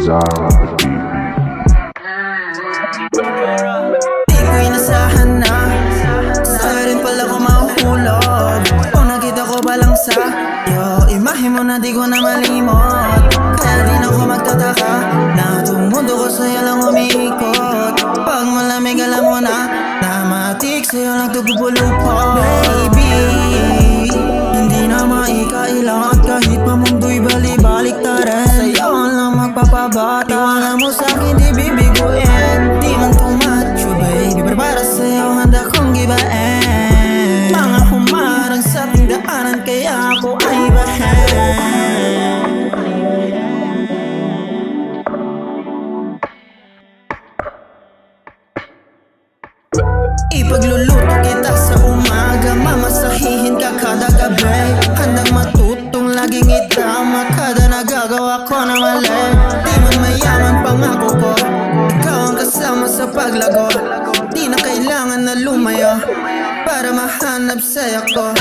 Zara the Di ko inasahan na sa'yo rin pala ko mahuhulog. Kung nakita ko ba lang sa imahe mo na di ko na malimot. Kaya di na ako magtataka na itong mundo ko sa'yo lang umiikot. Pag malamig alam mo na matik sa'yo lang tugubulupot. Baby, hindi na maikailang at kahit pa mundo'y balibalik ta rin. Sa'yo lang magpapabata. Iwala mo sa'kin di bibiguin. Di man too much, baby, pero para sa'yo handa kong gibain. Mga humarang sa tindaanan kaya ako ay bahin. Ipagluluto kita sa umaga, mamasahihin ka kada gabi. Handang matutong laging itama kada nagagawa ko na mali. Di man mayaman pangako ko, ikaw ang kasama sa paglago. Di na kailangan na lumayo para mahanap sa'yo ko.